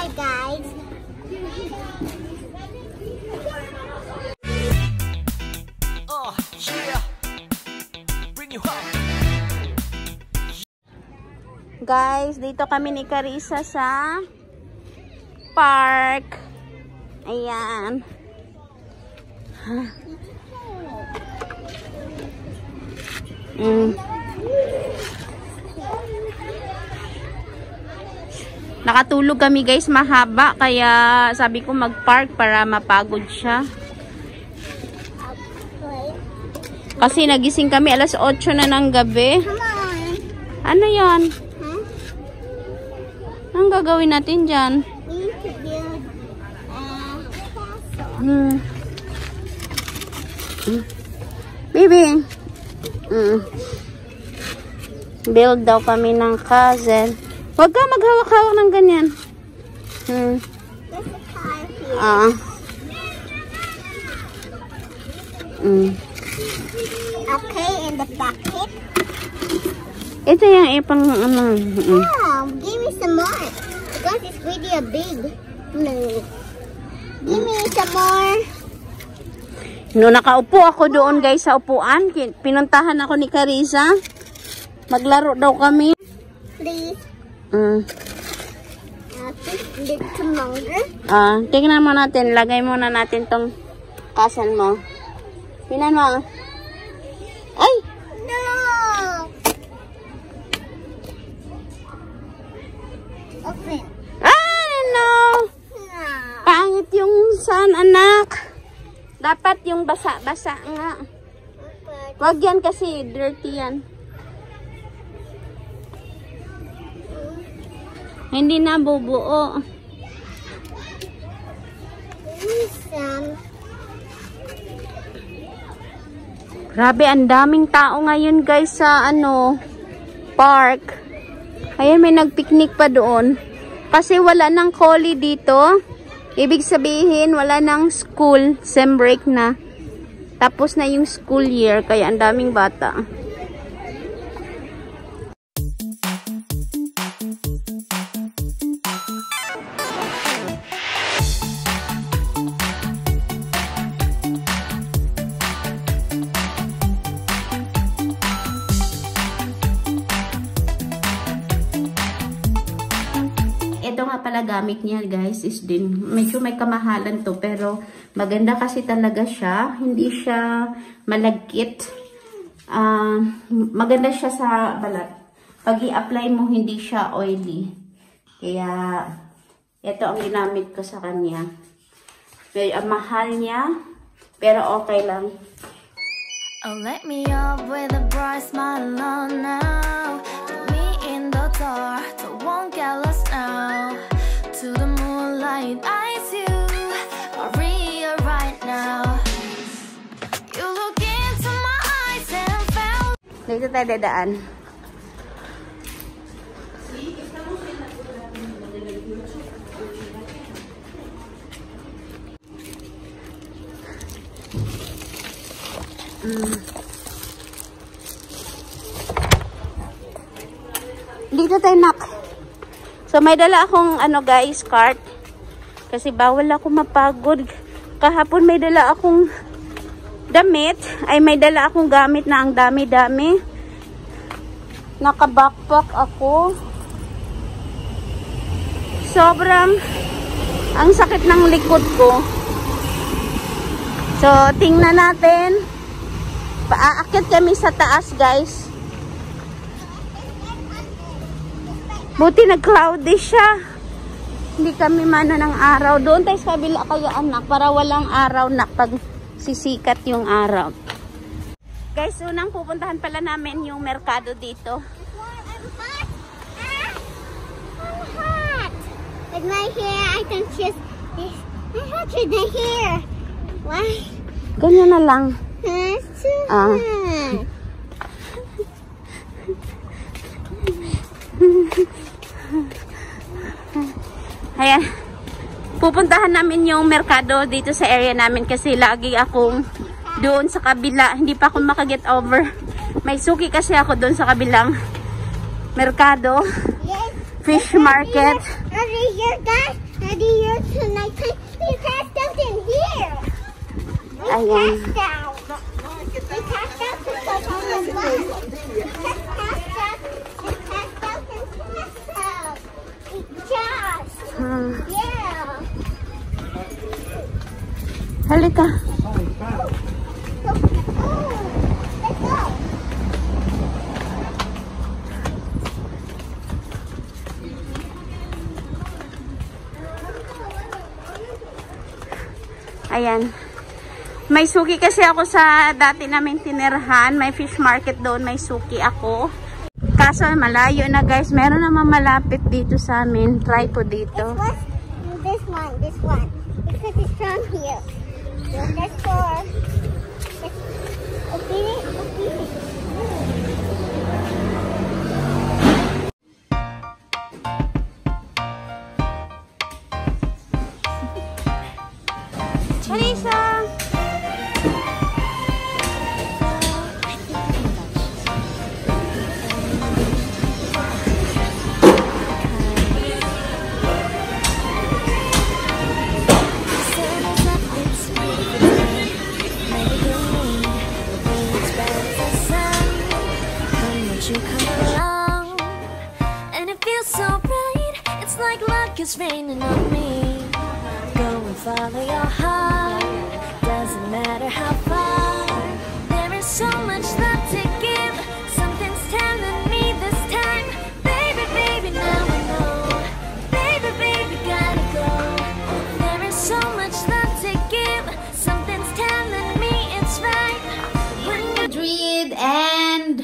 Hi guys. Oh yeah. Bring you home. Guys, dito kami ni Carissa sa park. Ayan. Nakatulog kami guys, mahaba, kaya sabi ko mag-park para mapagod siya. Kasi nagising kami alas 8 na ng gabi. Ano yan? Anong gagawin natin dyan? Baby. Build daw kami ng castle. Huwag ka maghawak-hawak ng ganyan. Okay, in the bucket. Ito yung ipang ano. Oh, give me some more. Because it's really a big. No. Give me some more. No, nakaupo ako doon guys sa upuan. Pinuntahan ako ni Carissa. Maglaro daw kami. Please. Tingnan mo natin. Lagay muna natin tong castle mo. Tingnan mo. Ay! No! Open. Ah, no! Pangit yung sun, anak. Dapat yung basa-basa nga. Wag yan kasi dirty yan. Hindi na bubuo. Grabe, ang daming tao ngayon guys sa park. Ayan, may nagpiknik pa doon. Kasi wala nang Collie dito. Ibig sabihin, wala nang school. Sem break na. Tapos na yung school year, kaya ang daming bata. Ito nga pala gamit niya guys is din, medyo may kamahalan to pero maganda kasi talaga siya, hindi siya malagkit. Maganda siya sa balat. Pag i-apply mo hindi siya oily. Kaya ito ang ginamit ko sa kanya. Medyo mahal niya pero okay lang. Oh, let me up with a bright smile on now. Put me in the dark, so won't get lost now. To the moonlight, I see you, Maria, right now. You look into my eyes and felt. Dito tayo dadaan. Dito tayo nak. So may dala akong guys, cart. Kasi bawal ako mapagod. Kahapon may dala akong damit. Ay may dala akong gamit na ang dami-dami. Naka-backpack ako. Sobrang ang sakit ng likod ko. So tingnan natin. Paaakit kami sa taas guys. Buti nag-cloudy siya. Hindi kami mana ng araw. Doon tayo sa kabila kaya anak. Para walang araw na pag sisikat yung araw. Guys, unang pupuntahan pala namin yung merkado dito. I'm hot. With my hair, I can choose this. I have to the hair. Why? Ganyan na lang. It's too hot. Ayan. Pupuntahan namin yung merkado dito sa area namin kasi lagi akong doon sa kabila. Hindi pa ako makaget over. May suki kasi ako doon sa kabilang merkado. Fish market. Over here, guys. Daddy, you're tonight. We passed out in here. We Ayan. passed out. We passed out to go on the bus. We passed out. We passed out and passed out. We just. Yeah. Halika. Let's go. Ayan. May suki kasi ako sa dati namin tinirhan. May fish market doon. May suki ako. Kaso malayo na guys. Meron naman malapit dito sa amin. Try ko dito. This one. Because it's from here. Let's go. Okay. Marisa! You come along, and it feels so bright. It's like luck is raining on me. Go and follow your heart. Doesn't matter how far. There is so much love to give. Something's telling me this time, baby, baby, now I know. Baby, baby, gotta go. There is so much love to give. Something's telling me it's right. Madrid, and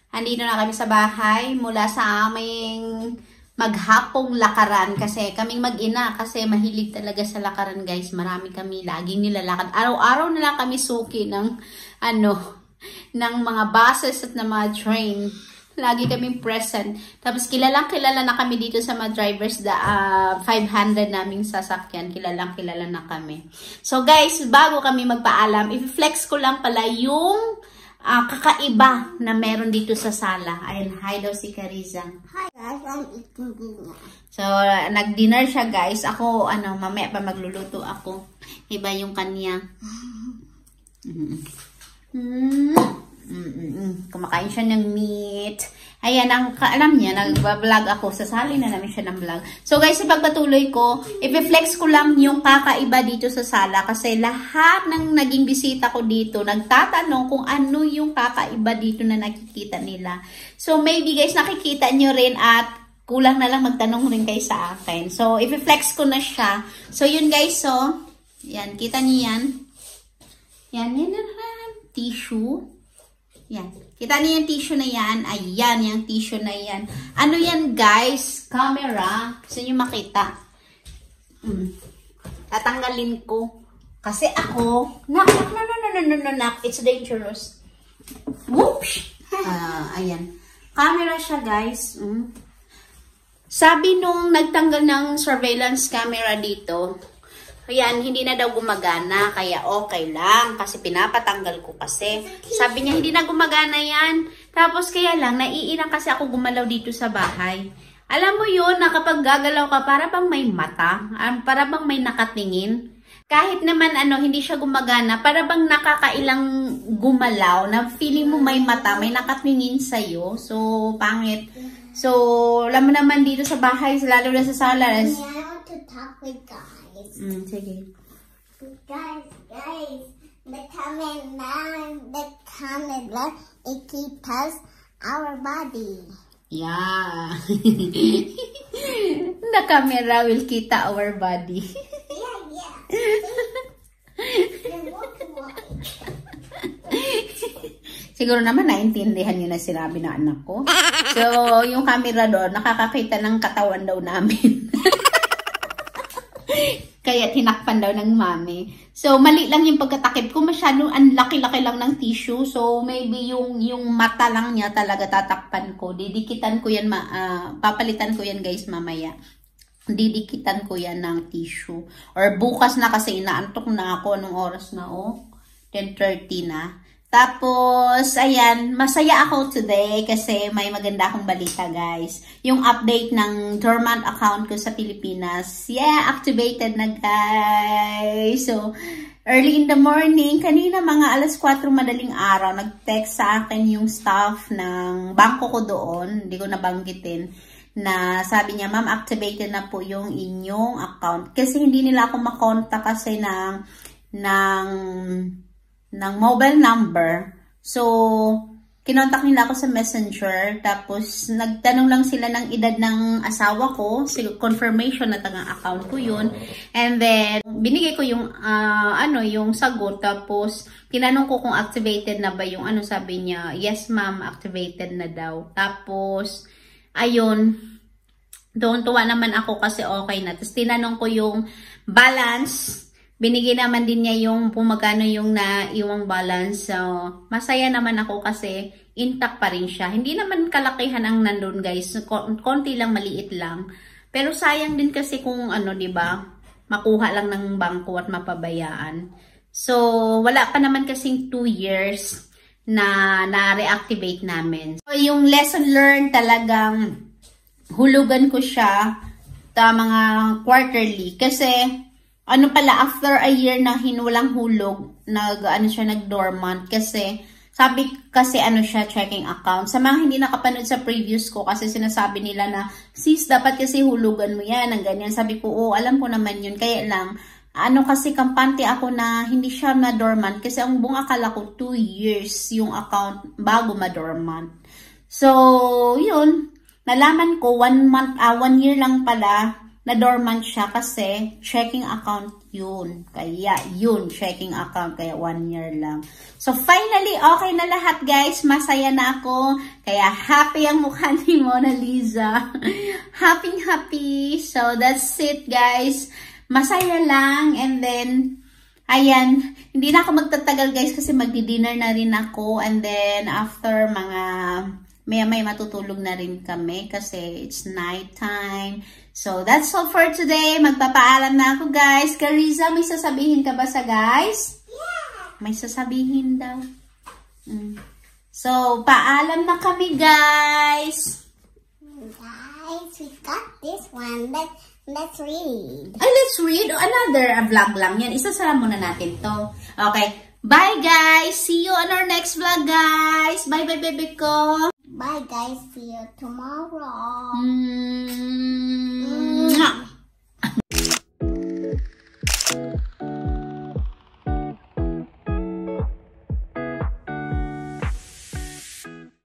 andito na kami sa bahay mula sa aming maghapong lakaran kasi kaming mag-ina kasi mahilig talaga sa lakaran guys. Marami kami laging nilalakad. Araw-araw na lang kami suki ng ng mga buses at ng mga train. Lagi kaming present. Tapos kilala na kami dito sa mga drivers 500 naming sasakyan. Kilala na kami. So guys, bago kami magpaalam, i-flex ko lang pala yung kakaiba na meron dito sa sala. Ayun, hi daw si Cariza. Hi guys, I'm eating dinner. So, nag-dinner siya guys. Ako, mamaya pa magluluto ako. Iba yung kanya. Kumakain siya ng meat. Ayan, alam niya, nag-vlog ako. Sasali na namin siya ng vlog. So guys, ipagpatuloy ko, i-flex ko lang yung kakaiba dito sa sala. Kasi lahat ng naging bisita ko dito, nagtatanong kung ano yung kakaiba dito na nakikita nila. So maybe guys, nakikita nyo rin at kulang na lang magtanong rin kayo sa akin. So, i-flex ko na siya. So yun guys, so, yan, kita niyo yan. Yan, tissue. Yan. Kita niyo yung tissue na yan. Ayan, yung tissue na yan. Ano yan, guys? Camera. Gusto niyo makita. Tatanggalin ko. Kasi ako, no. It's dangerous. Whoops! Ayan. Camera siya, guys. Sabi nung nagtanggal ng surveillance camera dito, ayan, hindi na daw gumagana, kaya okay lang, kasi pinapatanggal ko kasi. Sabi niya, hindi na gumagana yan. Tapos kaya lang, naiirang kasi ako gumalaw dito sa bahay. Alam mo yun, na kapag gagalaw ka, para bang may mata, para bang may nakatingin. Kahit naman hindi siya gumagana, para bang nakakailang gumalaw, na feeling mo may mata, may nakatingin sa'yo. So, pangit. So, alam mo naman dito sa bahay, lalo na sa sala. I want to talk with guys. Sige. Guys, the camera, it keeps us our body. Yeah. The camera will kita our body. Yeah. Siguro naman naintindihan niyo na sinabi na anak ko. So, yung camera doon, nakakakita ng katawan daw namin. Kaya tinakpan daw ng mami. So, mali lang yung pagkatakip ko. Masyadong ang laki-laki lang ng tissue. So, maybe yung mata lang niya talaga tatakpan ko. Didikitan ko yan, papalitan ko yan guys mamaya. Didikitan ko yan ng tissue. Or bukas na kasi inaantok na ako. Anong oras na 10:30 na. Tapos, ayan, masaya ako today kasi may maganda akong balita, guys. Yung update ng dormant account ko sa Pilipinas. Yeah, activated na, guys. So, early in the morning, kanina mga alas 4 madaling araw, nag-text sa akin yung staff ng bangko ko doon. Hindi ko nabanggitin. Na sabi niya, ma'am, activated na po yung inyong account. Kasi hindi nila ako makontak kasi ng mobile number. So, kinontak nila ako sa messenger. Tapos, nagtanong lang sila ng edad ng asawa ko. Confirmation na tagang account ko yun. And then, binigay ko yung, yung sagot. Tapos, tinanong ko kung activated na ba yung sabi niya, yes ma'am, activated na daw. Tapos, ayun, tuwa naman ako kasi okay na. Tapos, tinanong ko yung balance. Binigay naman din niya yung magkano yung naiwang balance. So, masaya naman ako kasi intact pa rin siya. Hindi naman kalakihan ang nandun, guys. Konti lang, maliit lang. Pero sayang din kasi kung diba, makuha lang ng bangko at mapabayaan. So, wala pa naman kasing 2 years na na-reactivate namin. So, yung lesson learned talagang hulugan ko siya mga quarterly. Kasi, after a year na walang hulog, nag-dormant kasi, sabi kasi siya, checking account. Sa mga hindi nakapanood sa previous ko, kasi sinasabi nila na, sis, dapat kasi hulugan mo yan, ang ganyan. Sabi ko, alam ko naman yun, kaya lang, kasi kampante ako na hindi siya na-dormant, kasi ang buong akala ko, 2 years yung account bago ma-dormant. So, yun, nalaman ko, 1 year lang pala, na-dormant siya kasi checking account yun. Kaya yun, checking account. Kaya 1 year lang. So, finally, okay na lahat, guys. Masaya na ako. Kaya happy ang mukha ni Mona Lisa. Happy. So, that's it, guys. Masaya lang. And then, ayan. Hindi na ako magtatagal, guys, kasi magdi-dinner na rin ako. And then, after may matutulog na rin kami kasi it's night time. So, that's all for today. Magpapaalam na ako, guys. Carissa, may sasabihin ka ba sa guys? Yeah! May sasabihin daw. So, paalam na kami, guys. Guys, we got this one. Let's read. Ay, let's read. Another vlog lang yan. Isasara muna natin to. Okay. Bye, guys. See you on our next vlog, guys. Bye, baby ko. Bye, guys. See you tomorrow.